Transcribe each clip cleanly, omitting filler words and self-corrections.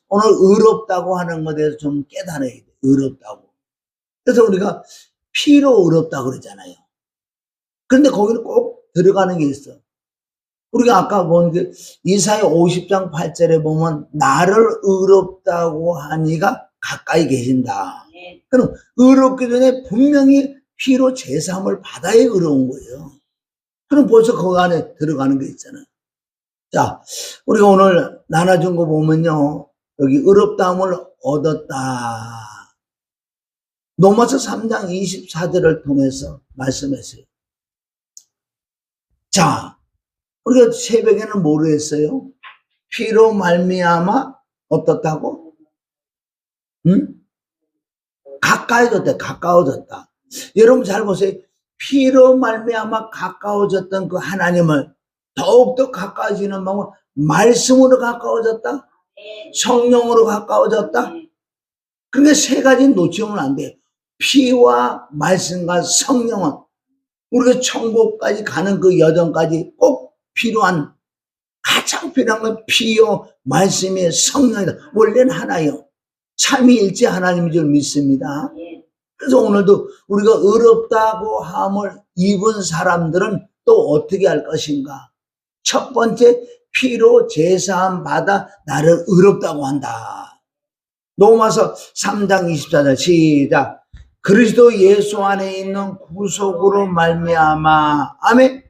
오늘 의롭다고 하는 것에 대해서 좀 깨달아야 돼. 의롭다고. 그래서 우리가 피로 의롭다고 그러잖아요. 그런데 거기는 꼭 들어가는 게 있어. 우리가 아까 본 그 이사야 50장 8절에 보면 나를 의롭다고 하니가 가까이 계신다. 그럼 의롭기 전에 분명히 피로 제사함을 받아야 의로운 거예요. 그럼 벌써 거기 안에 들어가는 게 있잖아요. 자, 우리가 오늘 나눠준 거 보면요. 여기 의롭다함을 얻었다. 로마서 3장 24절을 통해서 말씀했어요. 자, 우리가 새벽에는 뭐를 했어요? 피로 말미암아 어떻다고? 응? 가까워졌다. 가까워졌다. 여러분 잘 보세요. 피로 말미암아 가까워졌던 그 하나님을 더욱더 가까워지는 방법, 말씀으로 가까워졌다. 성령으로 가까워졌다. 그러니까 세 가지는 놓치면 안 돼요. 피와 말씀과 성령은 우리가 천국까지 가는 그 여정까지 꼭 필요한, 가장 필요한 건 피요 말씀의 성령이다. 원래는 하나요. 삼위일체 하나님인 줄 믿습니다. 그래서 오늘도 우리가 의롭다고 함을 입은 사람들은 또 어떻게 할 것인가? 첫 번째, 피로 제사함 받아 나를 의롭다고 한다. 로마서 3장 24절 시작. 그리스도 예수 안에 있는 구속으로 말미암아. 아멘.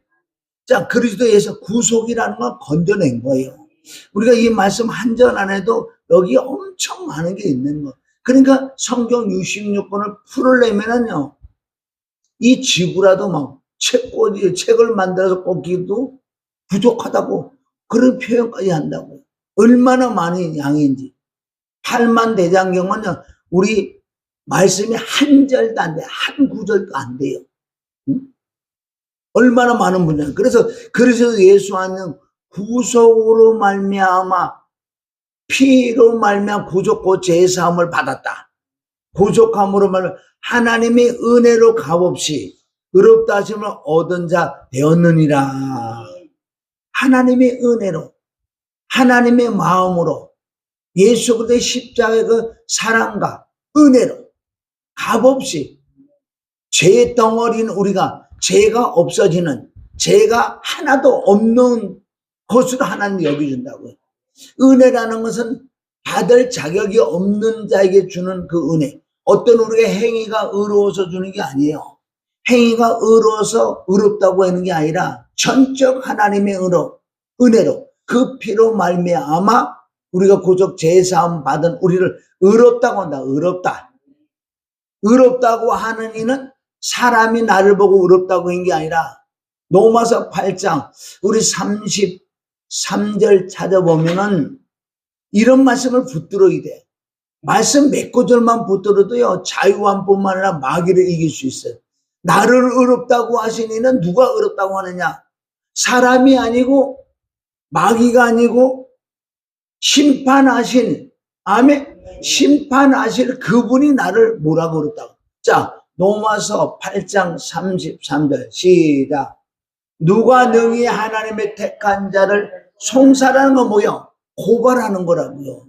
자, 그리스도 예수 구속이라는 건 건져낸 거예요. 우리가 이 말씀 한 절 안에도 여기 엄청 많은 게 있는 거. 그러니까 성경 66권을 풀으려면은요, 이 지구라도 막 책을 만들어서 꽂기도 부족하다고 그런 표현까지 한다고. 얼마나 많은 양인지. 8만 대장경은요, 우리 말씀이 한 절도 안 돼. 한 구절도 안 돼요. 응? 얼마나 많은 분량. 그래서 예수 안에 구속으로 말미암아 피로 말미암아 구속고 제사함을 받았다. 구속함으로 말하면 하나님의 은혜로 값없이 의롭다 하심을 얻은 자 되었느니라. 하나님의 은혜로, 하나님의 마음으로, 예수 그리스도의 십자가의 그 사랑과 은혜로 값없이 죄 덩어리는 우리가 죄가 없어지는, 죄가 하나도 없는 것으로 하나님이 여겨준다고요. 은혜라는 것은 받을 자격이 없는 자에게 주는 그 은혜. 어떤 우리의 행위가 의로워서 주는 게 아니에요. 행위가 의로워서 의롭다고 하는 게 아니라 전적 하나님의 은혜로 그 피로 말미암아 우리가 구속 제사함 받은 우리를 의롭다고 한다. 의롭다. 의롭다고 하는 이는 사람이 나를 보고 의롭다고 한 게 아니라 로마서 8장 우리 33절 찾아보면은 이런 말씀을 붙들어야 돼. 말씀 몇 구절만 붙들어도요, 자유함뿐만 아니라 마귀를 이길 수 있어요. 나를 의롭다고 하신 이는 누가 의롭다고 하느냐? 사람이 아니고 마귀가 아니고 심판하신, 아멘, 심판하실 그분이 나를 뭐라고 의롭다고. 자, 로마서 8장 33절 시작. 누가 능히 하나님의 택한 자를 송사라는 건 뭐예요? 고발하는 거라고요.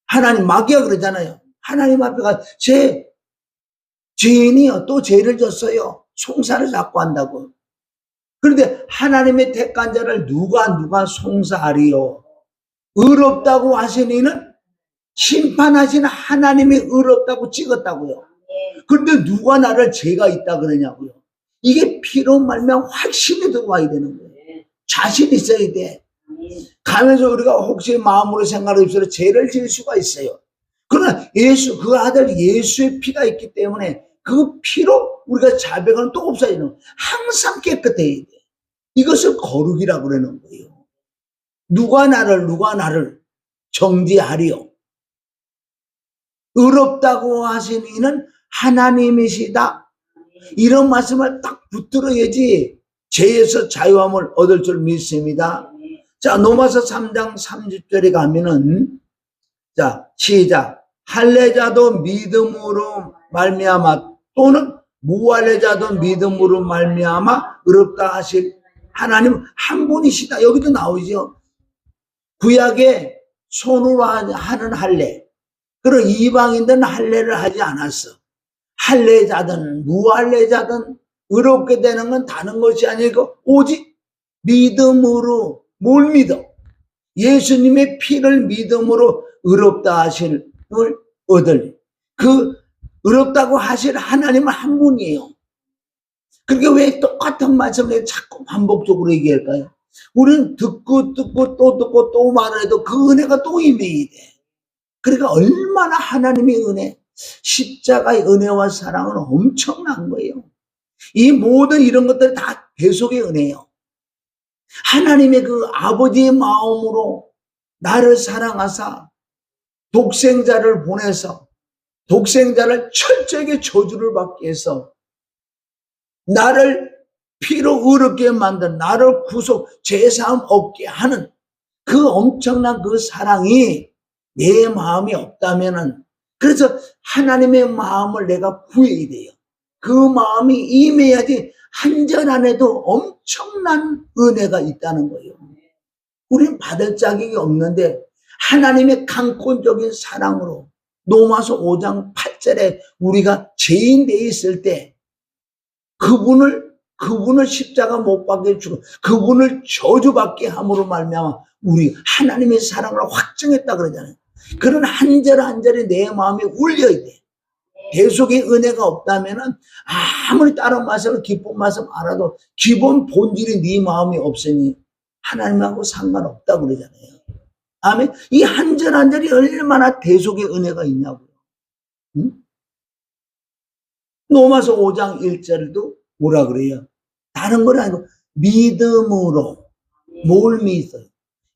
하나님, 마귀가 그러잖아요. 하나님 앞에 가 죄인이요, 또 죄를 졌어요. 송사를 자꾸 한다고. 그런데 하나님의 택한 자를 누가 송사하리요? 의롭다고 하신 이는 심판하신 하나님이 의롭다고 찍었다고요. 그런데 누가 나를 죄가 있다 그러냐고요. 이게 피로 말미암아 확신이 들어와야 되는 거예요. 자신 있어야 돼. 가면서 우리가 혹시 마음으로 생각을 입술로 죄를 지을 수가 있어요. 그러나 그 아들 예수의 피가 있기 때문에 그 피로 우리가 자백하는 또 없어지는, 항상 깨끗해야 돼. 이것을 거룩이라고 그러는 거예요. 누가 나를 정죄하리요? 의롭다고 하신 이는 하나님이시다. 이런 말씀을 딱 붙들어야지 죄에서 자유함을 얻을 줄 믿습니다. 자, 로마서 3장 30절에 가면은, 자, 시작. 할례자도 믿음으로 말미암아 또는 무할례자도 믿음으로 말미암아 의롭다 하실 하나님 한 분이시다. 여기도 나오죠. 구약에 손으로 하는 할례, 그리고 이방인들은 할례를 하지 않았어. 할례자든 무할례자든 의롭게 되는 건 다른 것이 아니고 오직 믿음으로. 뭘 믿어? 예수님의 피를 믿음으로 의롭다 하심을 얻을. 그 의롭다고 하실 하나님은 한 분이에요. 그러니까 왜 똑같은 말씀을 자꾸 반복적으로 얘기할까요? 우리는 듣고 또 말해도 그 은혜가 또 임해야 돼. 그러니까 얼마나 하나님의 은혜, 십자가의 은혜와 사랑은 엄청난 거예요. 이 모든 이런 것들이 다 대속의 은혜예요. 하나님의 그 아버지의 마음으로 나를 사랑하사 독생자를 보내서 독생자를 철저하게 저주를 받게 해서 나를 피로 의롭게 만든, 나를 구속, 죄사함 얻게 하는 그 엄청난 그 사랑이 내 마음이 없다면은, 그래서 하나님의 마음을 내가 구해야 돼요. 그 마음이 임해야지 한 절 안에도 엄청난 은혜가 있다는 거예요. 우린 받을 자격이 없는데 하나님의 강권적인 사랑으로 로마서 5장 8절에 우리가 죄인 돼 있을 때 그분을 십자가 못 박게 주고 그분을 저주받게 함으로 말미암아 우리 하나님의 사랑을 확증했다 그러잖아요. 그런 한 절 한 절이 내 마음에 울려야 돼. 대속의 은혜가 없다면은 아무리 다른 말씀을 기쁜 말씀 알아도 기본 본질이 네 마음이 없으니 하나님하고 상관없다고 그러잖아요. 아멘. 이 한 절 한 절이 얼마나 대속의 은혜가 있냐고요. 응? 로마서 5장 1절도 뭐라 그래요? 다른 건 아니고 믿음으로. 뭘 믿어요?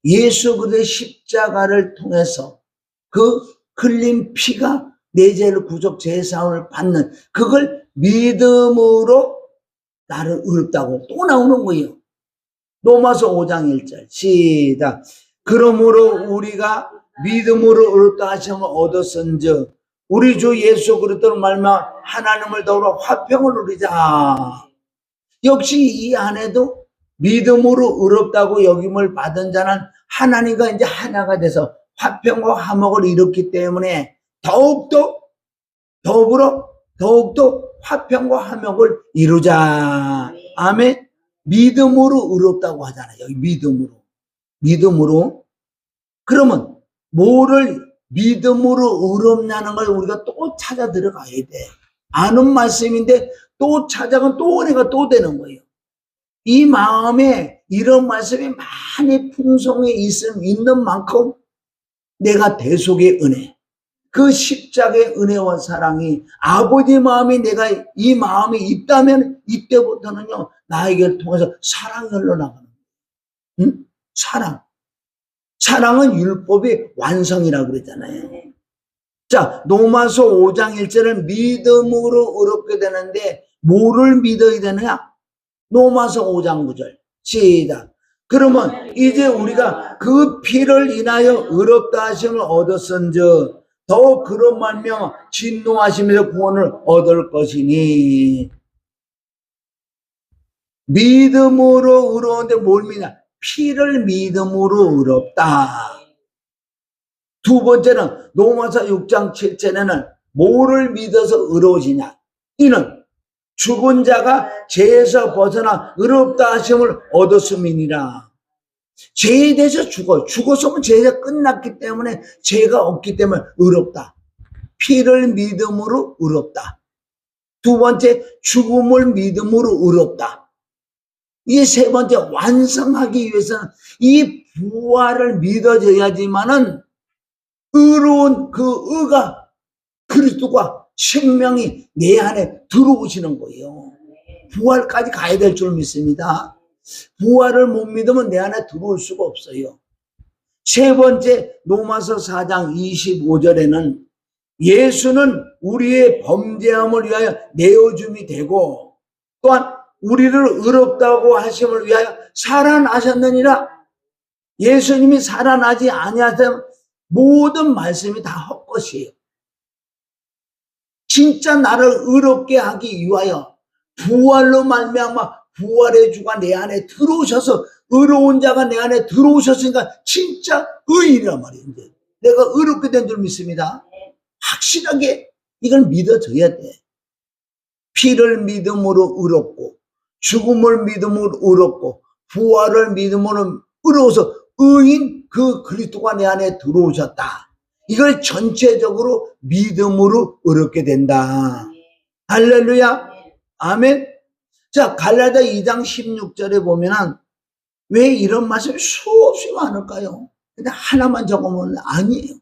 예수 그리스도의 십자가를 통해서 그 흘린 피가 내 죄를 구속 제사함을 받는 그걸 믿음으로 나를 의롭다고 또 나오는 거예요. 로마서 5장 1절 시작. 그러므로 우리가 믿음으로 의롭다 하심을 얻었은즉 우리 주 예수 그리스도로 말미암아 하나님을 더불어 화평을 누리자. 역시 이 안에도 믿음으로 의롭다고 여김을 받은 자는 하나님과 이제 하나가 돼서 화평과 화목을 이뤘기 때문에 더욱더 화평과 화목을 이루자. 아멘. 믿음으로 의롭다고 하잖아요. 여기 믿음으로. 그러면 뭐를 믿음으로 의롭냐는 걸 우리가 또 찾아 들어가야 돼. 아는 말씀인데 또 찾아가면 또 은혜가 또 되는 거예요. 이 마음에 이런 말씀이 많이 풍성해 있는 만큼 내가 대속의 은혜, 그 십자가의 은혜와 사랑이 아버지 마음이 내가 이 마음이 있다면 이때부터는요 나에게 통해서 사랑이 흘러나가는 거예요. 응? 사랑은 율법의 완성이라고 그러잖아요. 자, 로마서 5장 1절은 믿음으로 의롭게 되는데 뭐를 믿어야 되느냐? 로마서 5장 9절 시작. 그러면 이제 우리가 그 피를 인하여 의롭다 하심을 얻었은즉 더욱 그런 말미암아 진노하심에서 구원을 얻을 것이니. 믿음으로 의로운데 뭘 믿냐? 피를 믿음으로 의롭다. 두 번째는 로마서 6장 7절에는 뭐를 믿어서 의로우시냐? 이는 죽은 자가 죄에서 벗어나 의롭다 하심을 얻었음이니라. 죄에 대해서 죽었으면 죄가 끝났기 때문에 죄가 없기 때문에 의롭다. 피를 믿음으로 의롭다. 두 번째, 죽음을 믿음으로 의롭다. 이 세 번째, 완성하기 위해서는 이 부활을 믿어져야지만은 의로운 그 의가 그리스도가 생명이 내 안에 들어오시는 거예요. 부활까지 가야 될 줄 믿습니다. 부활을 못 믿으면 내 안에 들어올 수가 없어요. 세 번째, 로마서 4장 25절에는 예수는 우리의 범죄함을 위하여 내어줌이 되고 또한 우리를 의롭다고 하심을 위하여 살아나셨느니라. 예수님이 살아나지 아니하시면 모든 말씀이 다 헛것이에요. 진짜 나를 의롭게 하기 위하여 부활로 말미암아 부활의 주가 내 안에 들어오셔서 의로운 자가 내 안에 들어오셨으니까 진짜 의인이란 말이에요. 이제 내가 의롭게 된 줄 믿습니다. 확실하게 이걸 믿어줘야 돼. 피를 믿음으로 의롭고, 죽음을 믿음으로 의롭고, 부활을 믿음으로 의로워서 의인 그 그리스도가 내 안에 들어오셨다. 이걸 전체적으로 믿음으로 의롭게 된다. 할렐루야. 아멘. 자, 갈라디아 2장 16절에 보면은 왜 이런 말씀이 수없이 많을까요? 근데 하나만 적으면 아니에요.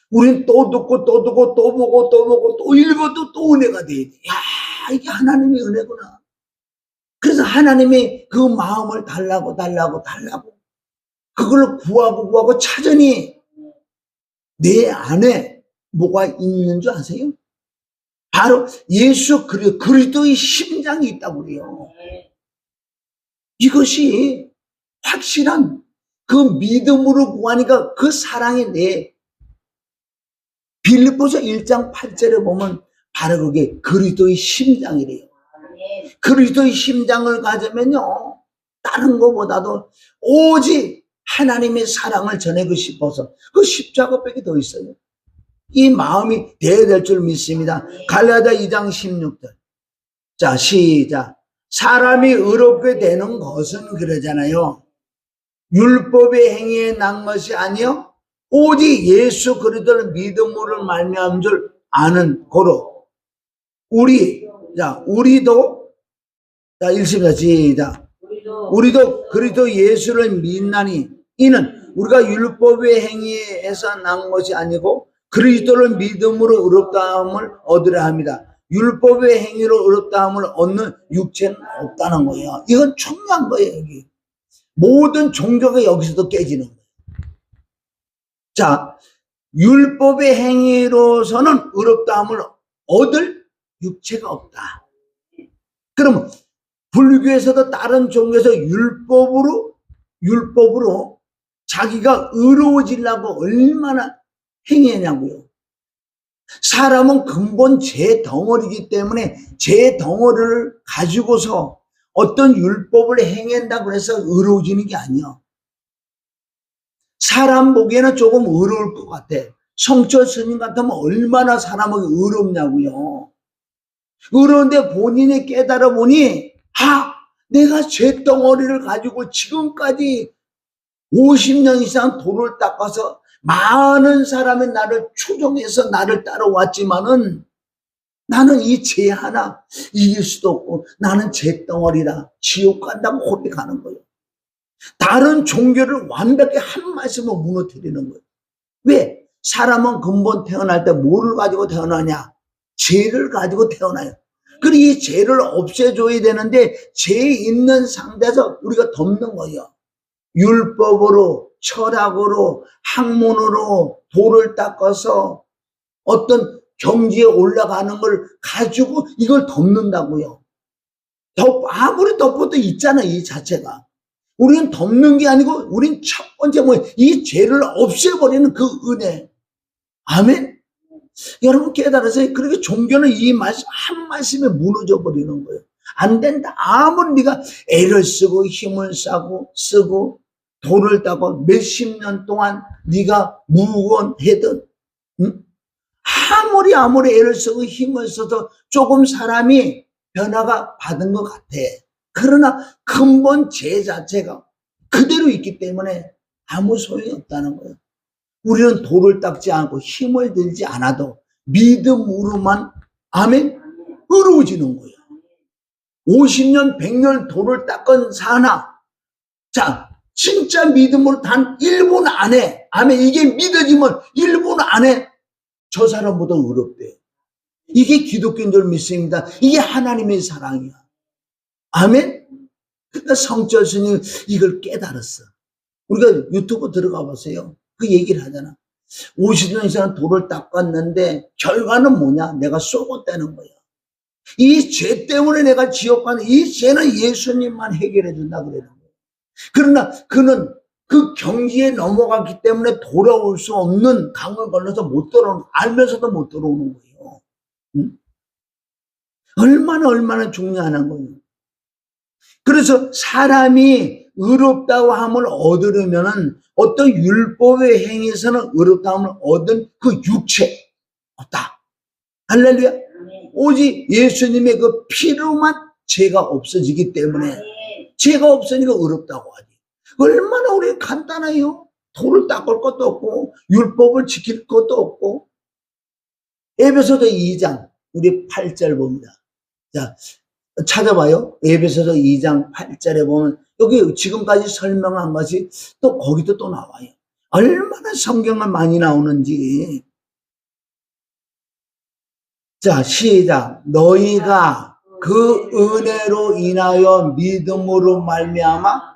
우린 또 듣고 또 듣고 또 보고 또 보고 또 읽어도 또 은혜가 돼야 돼. 야, 이게 하나님의 은혜구나. 그래서 하나님이 그 마음을 달라고 그걸 구하고 찾으니 내 안에 뭐가 있는 줄 아세요? 바로 예수 그리스도의 심장이 있다고 그래요. 이것이 확실한 그 믿음으로 구하니까 그 사랑이 내 빌립보서 1장 8절에 보면 바로 그게 그리스도의 심장이래요. 그리스도의 심장을 가지면요, 다른 것보다도 오직 하나님의 사랑을 전하고 싶어서 그 십자가밖에 더 있어요. 이 마음이 돼야 될 줄 믿습니다. 갈라디아 2장 16절. 자, 시작. 사람이 의롭게 되는 것은 그러잖아요. 율법의 행위에 난 것이 아니요 오직 예수 그리스도를 믿음으로 말미암은 줄 아는 고로 우리도 자, 읽습니다. 시작. 우리도 그리스도 예수를 믿나니 이는 우리가 율법의 행위에서 난 것이 아니고 그리스도를 믿음으로 의롭다함을 얻으려 합니다. 율법의 행위로 의롭다함을 얻는 육체는 없다는 거예요. 이건 중요한 거예요. 여기 모든 종교가 여기서도 깨지는 거예요. 자, 율법의 행위로서는 의롭다함을 얻을 육체가 없다. 그러면 불교에서도 다른 종교에서 율법으로 자기가 의로워지려고 얼마나 행했냐고요. 사람은 근본 제 덩어리이기 때문에 제 덩어리를 가지고서 어떤 율법을 행한다고 해서 의로워지는 게 아니야. 사람 보기에는 조금 의로울 것 같아. 성철 스님 같으면 얼마나 사람에게 의롭냐고요. 의로운데 본인이 깨달아 보니 내가 죄덩어리를 가지고 지금까지 50년 이상 돌을 닦아서 많은 사람이 나를 추종해서 나를 따라왔지만은 나는 이 죄 하나 이길 수도 없고 나는 죄덩어리다. 지옥 간다고 고백하는 거예요. 다른 종교를 완벽히 한 말씀으로 무너뜨리는 거예요. 왜? 사람은 근본 태어날 때 뭐를 가지고 태어나냐? 죄를 가지고 태어나요. 그리고 이 죄를 없애줘야 되는데 죄 있는 상태에서 우리가 덮는 거예요. 율법으로, 철학으로, 학문으로 돌을 닦아서 어떤 경지에 올라가는 걸 가지고 이걸 덮는다고요. 아무리 덮어도 있잖아요, 이 자체가. 우리는 덮는 게 아니고 우린 첫 번째 이 죄를 없애버리는 그 은혜. 아멘. 여러분 깨달으세요. 그렇게 종교는 이 말씀 한 말씀에 무너져 버리는 거예요. 안 된다. 아무리 네가 애를 쓰고 힘을 쓰고 돌을 닦고 몇십 년 동안 네가 무건해든 아무리 애를 쓰고 힘을 써도 조금 사람이 변화가 받은 것 같아. 그러나 근본 죄 자체가 그대로 있기 때문에 아무 소용이 없다는 거예요. 우리는 돌을 닦지 않고 힘을 들지 않아도 믿음으로만 아멘 의로워지는 거예요. 50년 100년 돌을 닦은 사나 자 진짜 믿음으로 단 1분 안에 아멘 이게 믿어지면 1분 안에 저 사람보다 의롭대요. 이게 기독교인 줄 믿습니다. 이게 하나님의 사랑이야. 아멘. 그러니까 성철 스님 이걸 깨달았어. 우리가 유튜브 들어가 보세요. 그 얘기를 하잖아. 50년 이상 돌을 닦았는데 결과는 뭐냐? 내가 쏘고떼는 거야. 이 죄 때문에 내가 지옥 가는 이 죄는 예수님만 해결해 준다 그러는 거예요. 그러나 그는 그 경지에 넘어갔기 때문에 돌아올 수 없는 강을 걸러서 못 돌아오는 알면서도 못 돌아오는 거예요. 응? 얼마나 중요한 거예요. 그래서 사람이 의롭다고 함을 얻으려면은 어떤 율법의 행위에서는 의롭다함을 얻은 그 육체 없다. 할렐루야. 오직 예수님의 그 피로만 죄가 없어지기 때문에 죄가 없으니까 의롭다고 하지. 얼마나 우리 간단해요. 돌을 닦을 것도 없고 율법을 지킬 것도 없고. 에베소서 2장 우리 8절 봅니다. 자, 찾아봐요. 에베소서 2장 8절에 보면 여기 지금까지 설명한 것이 또 거기도 또 나와요. 얼마나 성경을 많이 나오는지. 자, 시작. 너희가 그 은혜로 인하여 믿음으로 말미암아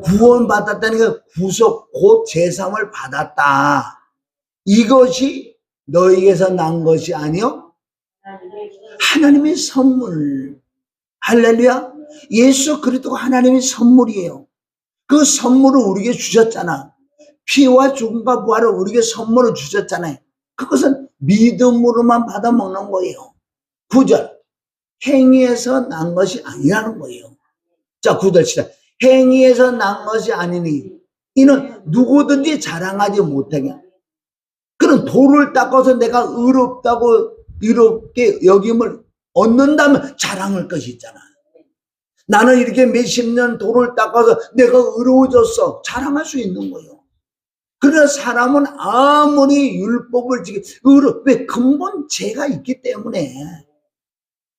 구원받았다니까 구속 곧 제삼을 받았다. 이것이 너희에게서 난 것이 아니요 하나님의 선물. 할렐루야. 예수 그리스도가 하나님의 선물이에요. 그 선물을 우리에게 주셨잖아. 피와 죽음과 부활을 우리에게 선물을 주셨잖아요. 그것은 믿음으로만 받아먹는 거예요. 9절. 행위에서 난 것이 아니라는 거예요. 자, 9절 시작. 행위에서 난 것이 아니니 이는 누구든지 자랑하지 못하게. 그럼 돌을 닦아서 내가 의롭다고 이렇게 여김을 얻는다면 자랑할 것이 있잖아. 나는 이렇게 몇십 년 돌을 닦아서 내가 의로워졌어. 자랑할 수 있는 거예요. 그러나 사람은 아무리 율법을 왜 근본 죄가 있기 때문에.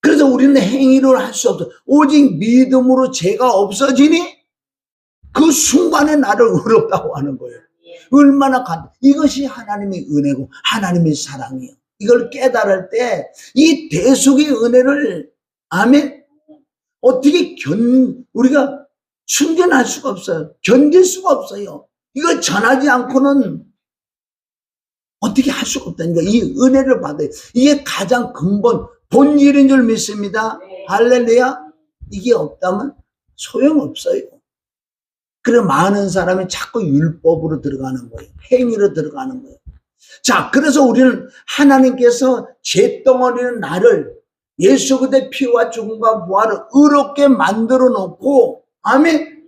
그래서 우리는 행위를 할 수 없어. 오직 믿음으로 죄가 없어지니 그 순간에 나를 의롭다고 하는 거예요. 얼마나 이것이 하나님의 은혜고 하나님의 사랑이에요. 이걸 깨달을 때 이 대속의 은혜를 아멘 어떻게 우리가 충전할 수가 없어요. 견딜 수가 없어요. 이걸 전하지 않고는 어떻게 할 수가 없다니까. 이 은혜를 받아요. 이게 가장 근본 본질인 줄 믿습니다. 할렐루야. 이게 없다면 소용없어요. 그래 많은 사람이 자꾸 율법으로 들어가는 거예요. 행위로 들어가는 거예요. 자, 그래서 우리는 하나님께서 죄덩어리는 나를 예수 그리스도의 피와 죽음과 부활을 의롭게 만들어 놓고 아멘.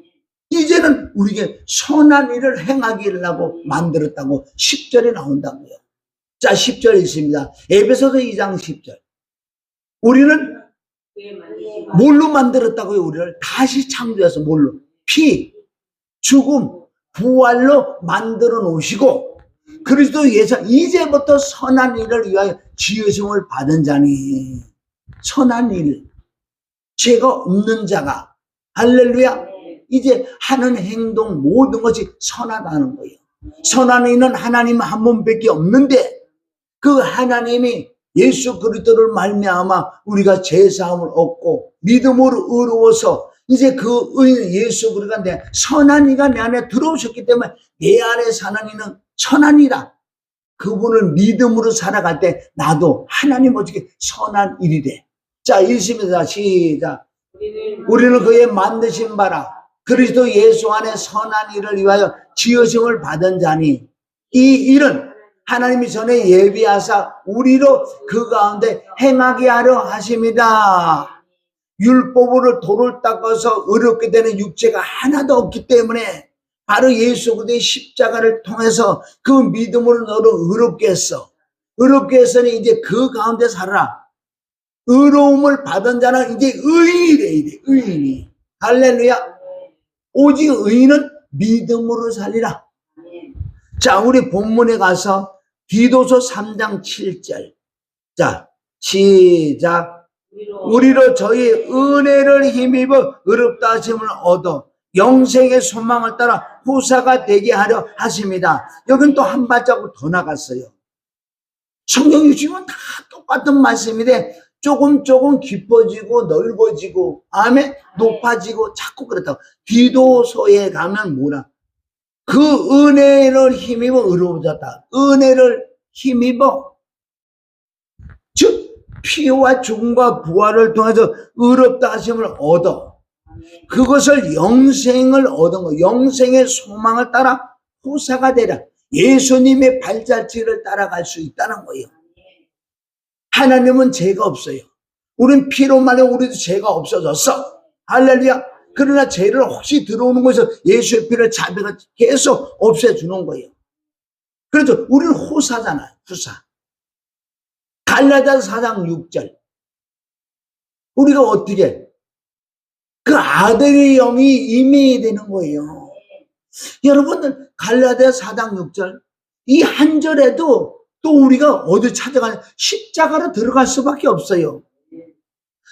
이제는 우리에게 선한 일을 행하기라고 만들었다고 10절에 나온다고요. 자, 10절에 있습니다. 에베소서 2장 10절. 우리는 뭘로 만들었다고요? 우리를 다시 창조해서 뭘로? 피, 죽음, 부활로 만들어 놓으시고 그리스도 예수 이제부터 선한 일을 위하여 지으심을 받은 자니 선한 일, 죄가 없는 자가 할렐루야. 이제 하는 행동 모든 것이 선하다는 거예요. 선한 이는 하나님 한 분밖에 없는데 그 하나님이 예수 그리스도를 말미암아 우리가 죄사함을 얻고 믿음으로 의로워서 이제 그 의인 예수 그리스도가 내 선한 이가 내 안에 들어오셨기 때문에 내 안에 사는 이는 선한 이다. 그분을 믿음으로 살아갈 때 나도 하나님 어떻게 선한 일이 돼. 자, 읽습니다. 시작. 우리는 그의 만드신 바라 그리스도 예수 안에 선한 일을 위하여 지으심을 받은 자니 이 일은 하나님이 전에 예비하사 우리로 그 가운데 행하게 하려 하심이다. 율법으로 돌을 닦아서 의롭게 되는 육체가 하나도 없기 때문에 바로 예수 그리스도의 십자가를 통해서 그 믿음으로 너를 의롭게 했어. 의롭게 했으니 이제 그 가운데 살아라. 의로움을 받은 자는 이제 의인이래. 의인이. 할렐루야. 오직 의인은 믿음으로 살리라. 자, 우리 본문에 가서 디도서 3장 7절. 자, 시작. 우리로 저희 은혜를 힘입어 의롭다 하심을 얻어 영생의 소망을 따라 후사가 되게 하려 하십니다. 여긴 또 한 발자국 더 나갔어요. 성경이 주면 다 똑같은 말씀인데 조금 깊어지고 넓어지고 아멘 높아지고 자꾸 그렇다고. 디도서에 가면 뭐라? 그 은혜를 힘입어 의로워졌다. 은혜를 힘입어 즉 피와 죽음과 부활을 통해서 의롭다 하심을 얻어 그것을 영생을 얻은 거. 영생의 소망을 따라 후사가 되라. 예수님의 발자취를 따라갈 수 있다는 거예요. 하나님은 죄가 없어요. 우린 피로만 해 우리도 죄가 없어졌어. 할렐루야. 그러나 죄를 혹시 들어오는 것에서 예수의 피를 자비가 계속 없애주는 거예요. 그래서 우리는 후사잖아요. 후사. 갈라디아서 4장 6절. 우리가 어떻게 그 아들의 영이 임해야 되는 거예요. 여러분들 갈라디아서 4장 6절 이 한 절에도 또 우리가 어디 찾아가냐 십자가로 들어갈 수밖에 없어요.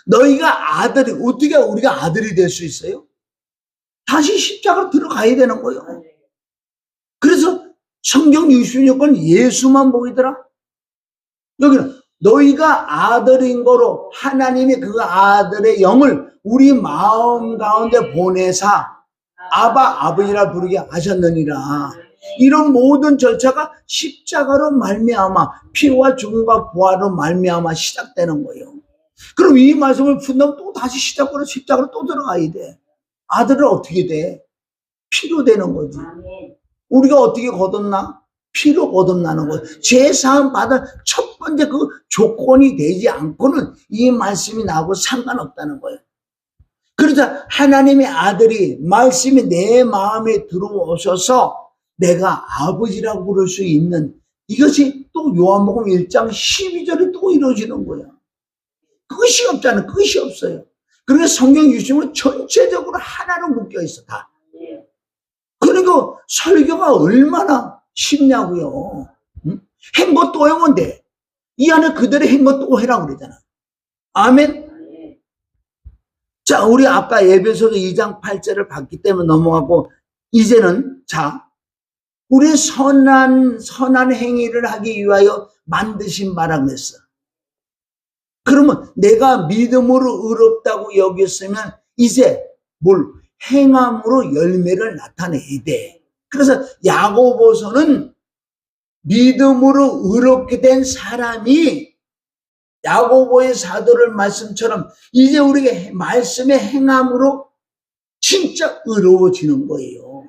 너희가 아들이 어떻게 우리가 아들이 될 수 있어요? 다시 십자가로 들어가야 되는 거예요. 그래서 성경 66권 예수만 보이더라. 여기는 너희가 아들인 거로 하나님이 그 아들의 영을 우리 마음 가운데 보내사 아바 아버지라 부르게 하셨느니라. 이런 모든 절차가 십자가로 말미암아 피와 죽음과 부활로 말미암아 시작되는 거예요. 그럼 이 말씀을 푼다면 또 다시 십자가로 또 들어가야 돼. 아들은 어떻게 돼? 피로 되는 거지. 우리가 어떻게 거듭나? 피로 거듭나는 거예요. 죄사함 받을 첫 번째 그 조건이 되지 않고는 이 말씀이 나하고 상관없다는 거예요. 그러자 하나님의 아들이 말씀이 내 마음에 들어오셔서 내가 아버지라고 부를 수 있는 이것이 또 요한복음 1장 12절에 또 이루어지는 거야. 끝이 없잖아. 끝이 없어요. 그러니까 성경 유심은 전체적으로 하나로 묶여 있어 다. 그러니까 설교가 얼마나 쉽냐고요. 응? 행거 또 하면 돼. 이 안에 그대로 행거 또 해라고 그러잖아. 아멘. 자, 우리 아까 에베소서 2장 8절을 봤기 때문에 넘어가고 이제는 자, 우리 선한 행위를 하기 위하여 만드신 바라 그랬어. 그러면 내가 믿음으로 의롭다고 여겼으면 이제 뭘 행함으로 열매를 나타내야 돼. 그래서 야고보서는 믿음으로 의롭게 된 사람이 야고보의 사도를 말씀처럼 이제 우리가 말씀의 행함으로 진짜 의로워지는 거예요.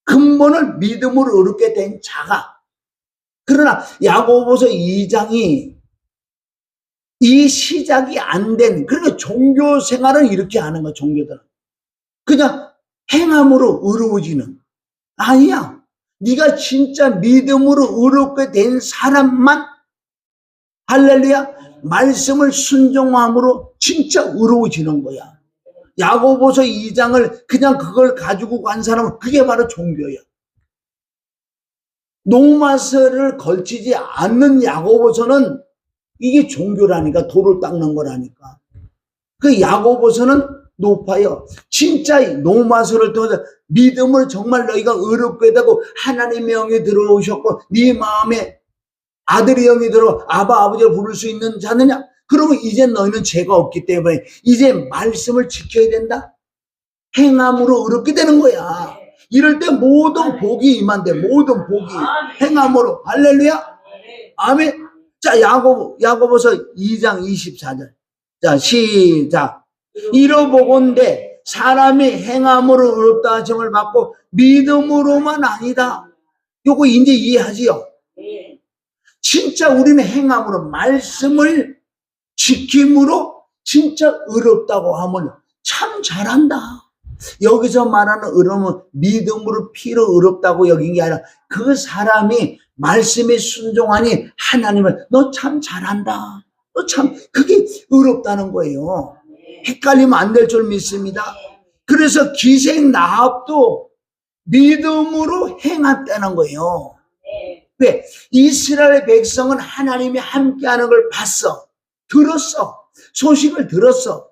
근본을 믿음으로 의롭게 된 자가. 그러나 야고보서 2장이 이 시작이 안 된, 그러니까 종교 생활은 이렇게 하는 거야, 종교들은. 그냥 행함으로 의로워지는. 아니야. 네가 진짜 믿음으로 의롭게 된 사람만 할렐루야 말씀을 순종함으로 진짜 의로워지는 거야. 야고보서 2장을 그냥 그걸 가지고 간 사람은 그게 바로 종교야. 노마스를 걸치지 않는 야고보서는 이게 종교라니까. 돌을 닦는 거라니까. 그 야고보서는 높아요. 진짜 노마스를 통해서 믿음을 정말 너희가 의롭게 되고 하나님의 영이 들어오셨고 네 마음에 아들의 영이 들어 아바 아버지를 부를 수 있는 자느냐? 그러면 이제 너희는 죄가 없기 때문에 이제 말씀을 지켜야 된다. 행함으로 의롭게 되는 거야. 이럴 때 모든 복이 임한대. 모든 복이 행함으로. 할렐루야. 아멘. 자, 야고보서 2장 24절. 자, 시작. 이러보건대 사람이 행함으로 의롭다 하심을 받고 믿음으로만 아니다. 요거 이제 이해하지요? 진짜 우리는 행함으로 말씀을 지킴으로 진짜 의롭다고 하면 참 잘한다. 여기서 말하는 의로움은 믿음으로 피로 의롭다고 여긴 게 아니라 그 사람이 말씀에 순종하니 하나님을 너 참 잘한다. 너 참 그게 의롭다는 거예요. 헷갈리면 안 될 줄 믿습니다. 그래서 기생 나합도 믿음으로 행했다는 거예요. 왜? 이스라엘 백성은 하나님이 함께하는 걸 봤어. 들었어. 소식을 들었어.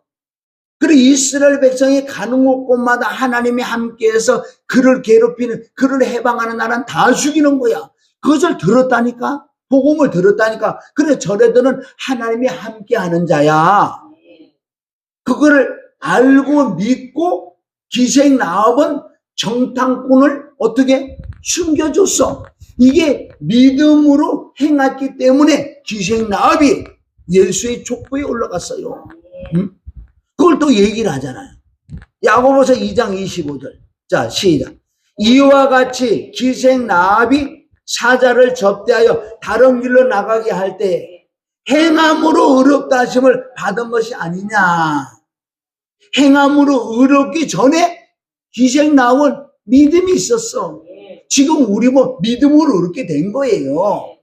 그리고 이스라엘 백성이 가는 곳곳마다 하나님이 함께해서 그를 괴롭히는, 그를 해방하는 나라는 다 죽이는 거야. 그것을 들었다니까. 복음을 들었다니까. 그래 저래들은 하나님이 함께하는 자야. 그거를 알고 믿고 기생 나합은 정탐꾼을 어떻게 숨겨줬어. 이게 믿음으로 행했기 때문에 기생 나합이 예수의 족보에 올라갔어요. 그걸 또 얘기를 하잖아요. 야고보서 2장 25절. 자, 시작. 이와 같이 기생 나합이 사자를 접대하여 다른 길로 나가게 할 때 행함으로 의롭다 하심을 받은 것이 아니냐. 행함으로 의롭기 전에 희생 나온 믿음이 있었어. 지금 우리 뭐 믿음으로 의롭게 된 거예요.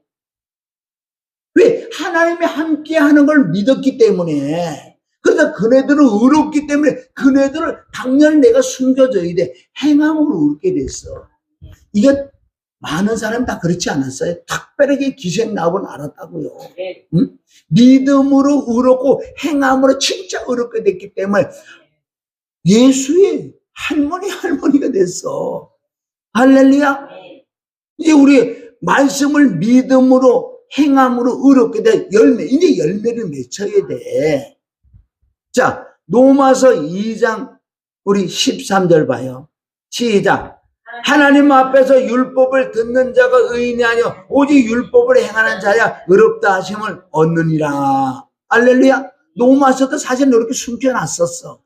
왜? 하나님이 함께 하는 걸 믿었기 때문에. 그래서 그네들은 의롭기 때문에 그네들을 당연히 내가 숨겨줘야 돼. 행함으로 의롭게 됐어. 이게 많은 사람 다 그렇지 않았어요? 특별하게 기생 나온 알았다고요. 응? 믿음으로 의롭고 행함으로 진짜 의롭게 됐기 때문에 예수의 할머니가 됐어. 할렐루야. 이제 우리 말씀을 믿음으로 행함으로 의롭게 돼 열매, 이제 열매를 맺혀야 돼. 자, 로마서 2장 우리 13절 봐요. 시작. 하나님 앞에서 율법을 듣는 자가 의인이 아니요 오직 율법을 행하는 자야 의롭다 하심을 얻느니라. 할렐루야. 로마서도 사실 이렇게 숨겨놨었어.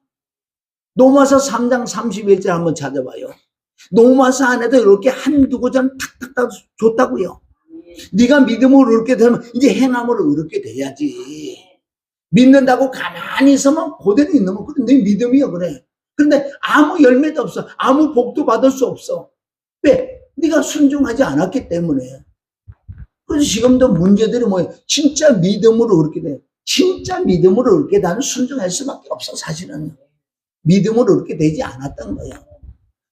로마서 3장 31절 한번 찾아봐요. 로마서 안에도 이렇게 한두 구절 탁탁탁 줬다고요. 네가 믿음으로 의롭게 되면 이제 행함으로 의롭게 돼야지. 믿는다고 가만히 있으면 그대로 있는 거. 네 믿음이요, 그래. 그런데 아무 열매도 없어. 아무 복도 받을 수 없어. 왜? 네가 순종하지 않았기 때문에. 그래서 지금도 문제들이 뭐예요? 진짜 믿음으로 의롭게 돼. 진짜 믿음으로 의롭게 되면 순종할 수밖에 없어, 사실은. 믿음으로 의롭게 되지 않았던 거예요.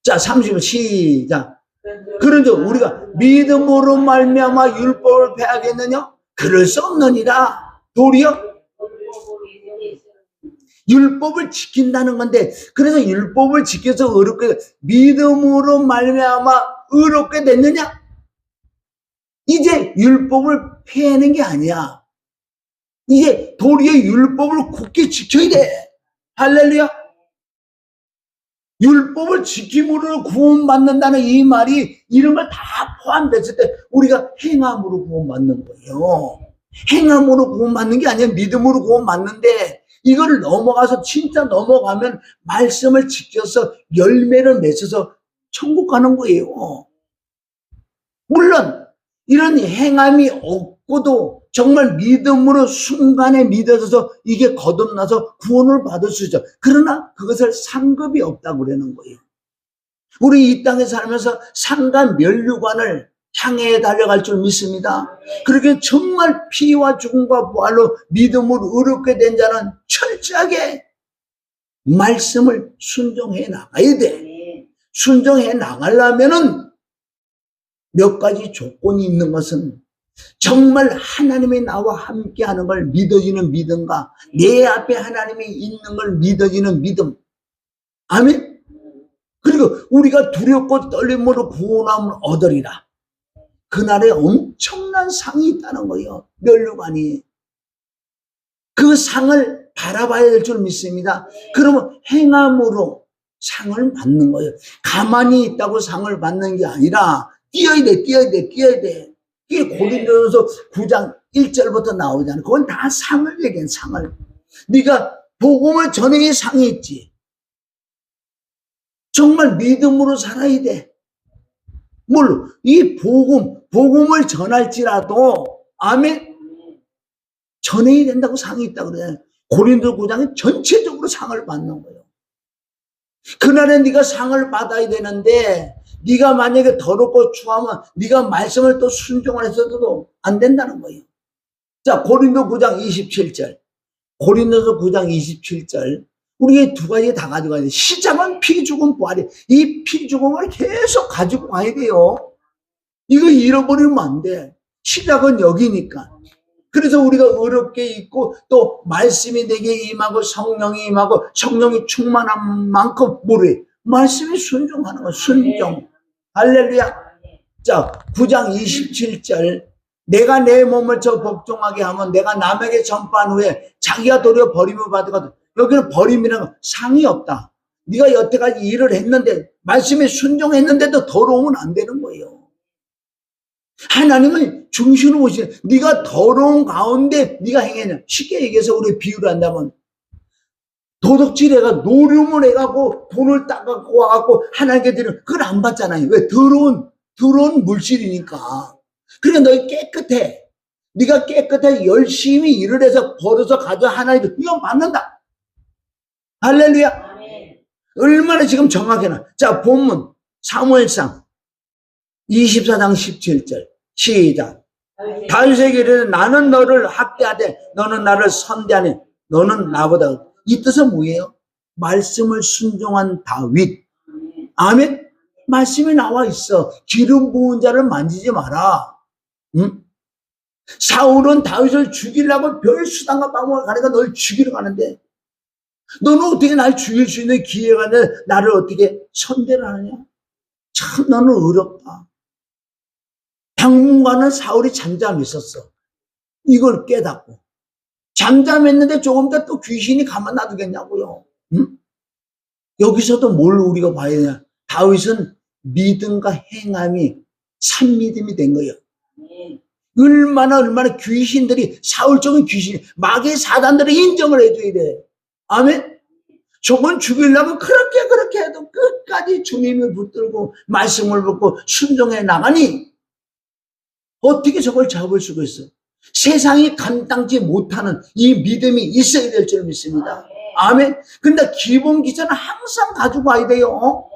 자, 30절 시작. 그런즉 우리가 믿음으로 말미암아 율법을 폐하겠느냐? 그럴 수 없느니라. 도리어 율법을 지킨다는 건데, 그래서 율법을 지켜서 의롭게, 믿음으로 말미암아 의롭게 됐느냐? 이제 율법을 폐하는 게 아니야. 이제 도리어 율법을 굳게 지켜야 돼. 할렐루야. 율법을 지킴으로 구원받는다는 이 말이 이런 걸 다 포함됐을 때 우리가 행함으로 구원받는 거예요. 행함으로 구원받는 게 아니라 믿음으로 구원받는데, 이거를 넘어가서 진짜 넘어가면 말씀을 지켜서 열매를 맺어서 천국 가는 거예요. 물론 이런 행함이 없고도 정말 믿음으로 순간에 믿어져서 이게 거듭나서 구원을 받을 수 있죠. 그러나 그것을 상급이 없다고 그러는 거예요. 우리 이 땅에 살면서 상간 면류관을 향해 달려갈 줄 믿습니다. 그렇게 정말 피와 죽음과 부활로 믿음으로 의롭게 된 자는 철저하게 말씀을 순종해 나가야 돼. 순종해 나가려면은 몇 가지 조건이 있는 것은 정말 하나님이 나와 함께 하는 걸 믿어지는 믿음과 내 앞에 하나님이 있는 걸 믿어지는 믿음. 아멘. 그리고 우리가 두렵고 떨림으로 구원함을 얻으리라. 그날에 엄청난 상이 있다는 거예요. 면류관이. 그 상을 바라봐야 될 줄 믿습니다. 그러면 행함으로 상을 받는 거예요. 가만히 있다고 상을 받는 게 아니라 뛰어야 돼, 뛰어야 돼, 뛰어야 돼. 이게 고린도전서 9장 1절부터 나오잖아요. 그건 다 상을 얘기해, 상을. 네가 복음을 전해야 상이 있지. 정말 믿음으로 살아야 돼. 물론 이 복음을 전할지라도 아멘 전해야 된다고 상이 있다고 그러잖아요. 고린도 9장에 전체적으로 상을 받는 거예요. 그날에 네가 상을 받아야 되는데 네가 만약에 더럽고 추하면 네가 말씀을 또 순종을 했어도 안 된다는 거예요. 자, 고린도 9장 27절. 고린도서 9장 27절. 우리가 두 가지 다 가져가야 돼. 시작은 피 죽음 부활이. 이 피 죽음을 계속 가지고 가야 돼요. 이거 잃어버리면 안 돼. 시작은 여기니까. 그래서 우리가 의롭게 있고 또 말씀이 내게 임하고 성령이 임하고 성령이 충만한 만큼 뭐래? 말씀이 순종하는 거야. 순종. 할렐루야. 자, 9장 27절. 내가 내 몸을 저 복종하게 하면 내가 남에게 전파한 후에 자기가 도리어 버림을 받거든. 여기는 버림이라는 건 상이 없다. 네가 여태까지 일을 했는데 말씀에 순종했는데도 더러우면 안 되는 거예요. 하나님은 중심으로 보시는 네가 더러운 가운데 네가 행했냐. 쉽게 얘기해서 우리 비유를 한다면 도둑질 해가 노름을 해갖고 돈을 따갖고 와갖고 하나님께 드리면 그걸 안 받잖아요. 왜? 더러운 물질이니까. 그러니까 너희 깨끗해. 네가 깨끗해 열심히 일을 해서 벌어서 가져 하나님도 이건 받는다. 할렐루야. 얼마나 지금 정확해나. 자, 본문 사무엘상 24장 17절 시작. 다윗에게 이르되 나는 너를 학대하되 너는 나를 선대하니 너는 나보다. 이 뜻은 뭐예요? 말씀을 순종한 다윗. 아멘. 말씀이 나와 있어. 기름 부은 자를 만지지 마라. 응? 사울은 다윗을 죽이려고 별 수단과 방법을 가니까 널 죽이러 가는데 너는 어떻게 날 죽일 수 있는 기회가 있는데 나를 어떻게 선대를 하느냐? 참 너는 어렵다. 당분간은 사울이 잠잠했었어. 이걸 깨닫고. 잠잠했는데 조금 더 또 귀신이 가만 놔두겠냐고요. 응? 여기서도 뭘 우리가 봐야 되냐? 다윗은 믿음과 행함이 참믿음이 된 거예요. 얼마나 귀신들이, 사울적인 귀신, 마귀의 사단들이 인정을 해줘야 돼. 아멘? 저건 죽이려면 그렇게 해도 끝까지 주님을 붙들고 말씀을 붙고 순종해 나가니 어떻게 저걸 잡을 수가 있어? 세상이 감당지 못하는 이 믿음이 있어야 될 줄 믿습니다. 아멘? 근데 기본 기전은 항상 가지고 와야 돼요.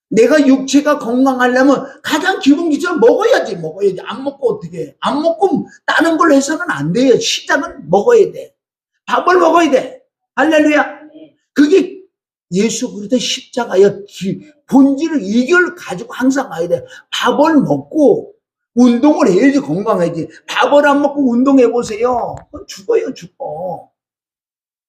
내가 육체가 건강하려면 가장 기본 기전을 먹어야지. 안 먹고 어떻게 해? 안 먹고 다른 걸 해서는 안 돼요. 시작은 먹어야 돼. 밥을 먹어야 돼. 할렐루야. 그게 예수 그리스도의 십자가의 본질을, 이걸 가지고 항상 가야 돼. 밥을 먹고 운동을 해야지 건강하지. 밥을 안 먹고 운동해보세요. 죽어.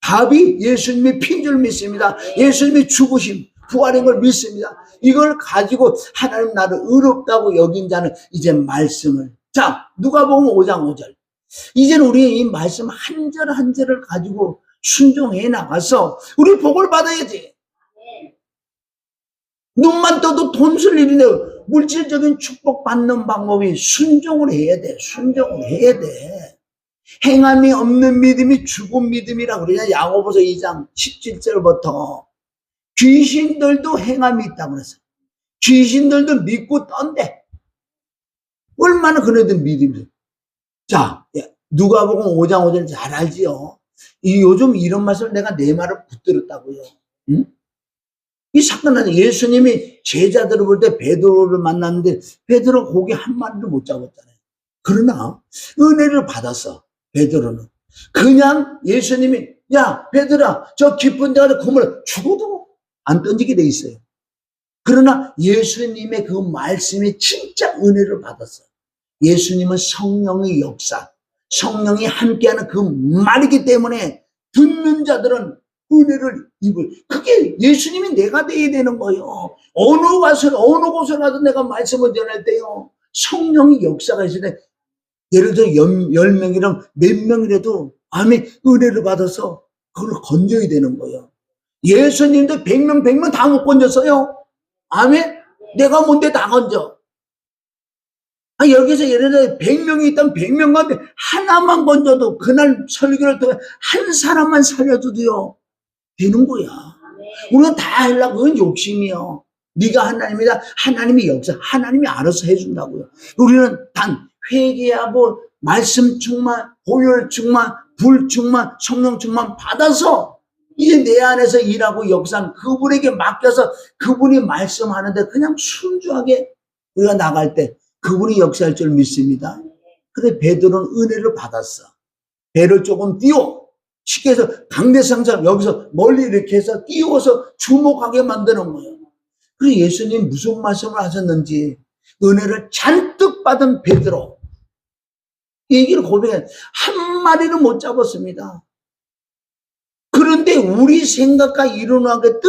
밥이 예수님의 피인 줄 믿습니다. 예수님이 죽으심, 부활인 걸 믿습니다. 이걸 가지고 하나님 나를 의롭다고 여긴 자는 이제 말씀을. 자, 누가복음 5장 5절. 이제는 우리 이 말씀 한 절 한 절을 가지고 순종해 나가서 우리 복을 받아야지. 눈만 떠도 돈 쓸 일인데 물질적인 축복 받는 방법이 순종을 해야 돼. 순종을 해야 돼. 행함이 없는 믿음이 죽은 믿음이라고 그러냐. 야고보서 2장 17절부터 귀신들도 행함이 있다고 그랬어요. 귀신들도 믿고 떤대. 얼마나 그네들 믿음이. 자, 누가복음 5장 5절 잘 알지요. 요즘 이런 말씀을 내가 내 말을 붙들었다고요. 응? 이 사건은 예수님이 제자들을 볼 때 베드로를 만났는데 베드로 고기 한 마리도 못 잡았잖아요. 그러나 은혜를 받았어. 베드로는 그냥 예수님이 야 베드로야 저 깊은 데 가서 그물 죽어도 안 던지게 돼 있어요. 그러나 예수님의 그 말씀이 진짜 은혜를 받았어요. 예수님은 성령의 역사, 성령이 함께하는 그 말이기 때문에 듣는 자들은 은혜를 입을. 그게 예수님이 내가 돼야 되는 거예요. 어느 곳을 가도 내가 말씀을 전할 때요. 성령의 역사가 있을 때 예를 들어 10명이랑 몇 명이라도 아멘 은혜를 받아서 그걸 건져야 되는 거예요. 예수님도 100명 다 못 건졌어요. 아멘. 내가 뭔데 다 건져. 여기서 예를 들어 100명이 있다면 100명 가운데 하나만 건져도 그날 설교를 통해 한 사람만 살려줘도요 되는 거야. 우리는 다 하려고 그건 욕심이요. 네가 하나님이다. 하나님이 역사 하나님이 알아서 해준다고요. 우리는 단 회개하고 말씀 충만, 보혈 충만, 불 충만, 성령 충만 받아서 이제 내 안에서 일하고 역사는 그분에게 맡겨서 그분이 말씀하는데 그냥 순수하게 우리가 나갈 때 그분이 역사할 줄 믿습니다. 근데 베드로는 은혜를 받았어. 배를 조금 띄워. 쉽게 해서 강대상처럼 여기서 멀리 이렇게 해서 띄워서 주목하게 만드는 거예요. 그래서 예수님 무슨 말씀을 하셨는지 은혜를 잔뜩 받은 베드로 얘기를 고백해. 한 마리는 못 잡았습니다. 그런데 우리 생각과 이론하게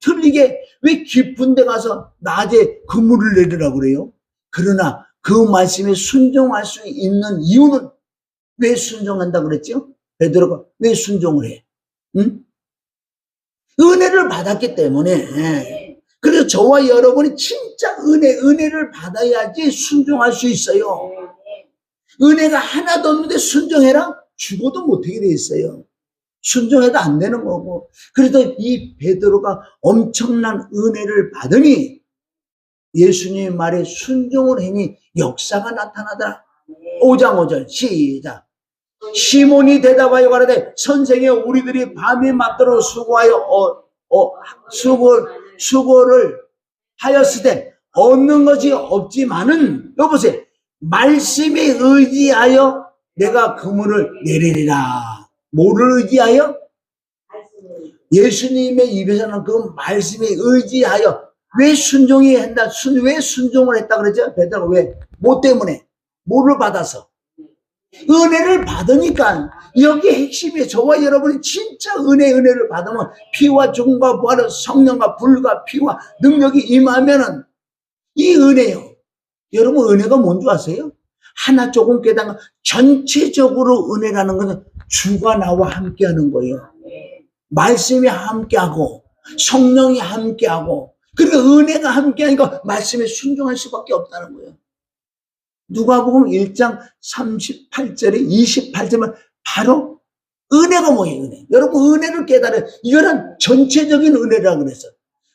틀리게 왜 깊은 데 가서 낮에 그물을 내리라고 그래요? 그러나 그 말씀에 순종할 수 있는 이유는 왜 순종한다고 그랬죠? 베드로가 왜 순종을 해? 응? 은혜를 받았기 때문에. 그래서 저와 여러분이 진짜 은혜를 받아야지 순종할 수 있어요. 은혜가 하나도 없는데 순종해라? 죽어도 못하게 돼 있어요. 순종해도 안 되는 거고. 그래서 이 베드로가 엄청난 은혜를 받으니 예수님의 말에 순종을 하니 역사가 나타나더라. 5장 5절 시작. 시몬이 대답하여 가라되 선생이여 우리들이 밤이 맞도록 수고하여 수고를 하였으되 얻는 것이 없지만은 여보세요. 말씀에 의지하여 내가 그물을 내리리라. 뭐를 의지하여? 예수님의 입에서는 그 말씀에 의지하여. 왜 순종이 한다? 왜 순종을 했다 그랬죠? 베드로가 왜? 뭐 때문에? 뭐를 받아서? 은혜를 받으니까. 여기 핵심이 저와 여러분이 진짜 은혜를 받으면 피와 죽음과 부활은 성령과 불과 피와 능력이 임하면은 이 은혜요. 여러분 은혜가 뭔지 아세요? 하나 조금 깨닫는 전체적으로 은혜라는 것은 주가 나와 함께하는 거예요. 말씀이 함께하고 성령이 함께하고 그러니까 은혜가 함께하니까 말씀에 순종할 수밖에 없다는 거예요. 누가복음 1장 38절에 28절은 바로 은혜가 뭐예요? 은혜. 여러분 은혜를 깨달아요. 이거는 전체적인 은혜라고 그랬어요.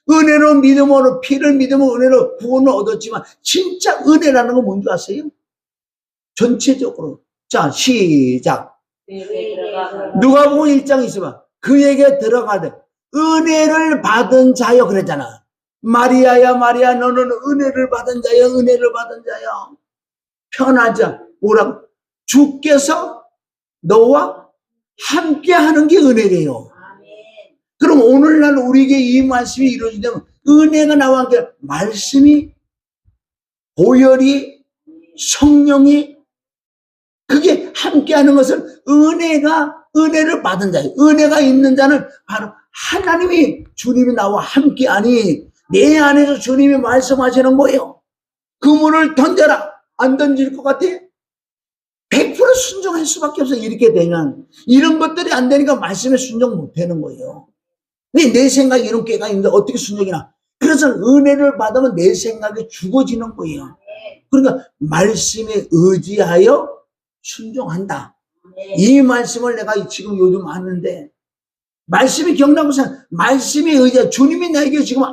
은혜로 믿음으로 피를 믿음으로 은혜로 구원을 얻었지만 진짜 은혜라는 건 뭔지 아세요? 전체적으로. 자 시작. 누가복음 1장 있어봐. 그에게 들어가되 은혜를 받은 자여 그랬잖아. 마리아야 마리아 너는 은혜를 받은 자여 은혜를 받은 자여. 편하자. 뭐라고? 주께서 너와 함께하는 게 은혜래요. 그럼 오늘날 우리에게 이 말씀이 이루어지면 은혜가 나와 함께 말씀이 보혈이 성령이 그게 함께하는 것은 은혜를 받은 자예요. 은혜가 있는 자는 바로 하나님이 주님이 나와 함께하니 내 안에서 주님이 말씀하시는 거예요. 그물을 던져라. 안 던질 것 같아? 100% 순종할 수밖에 없어요. 이렇게 되면 이런 것들이 안 되니까 말씀에 순종 못하는 거예요. 내 생각이 이런 깨가 있는데 어떻게 순종이나? 그래서 은혜를 받으면 내 생각이 죽어지는 거예요. 그러니까 말씀에 의지하여 순종한다. 이 말씀을 내가 지금 요즘 하는데 말씀이 경나무산 말씀에 의지하여 주님이 나에게 지금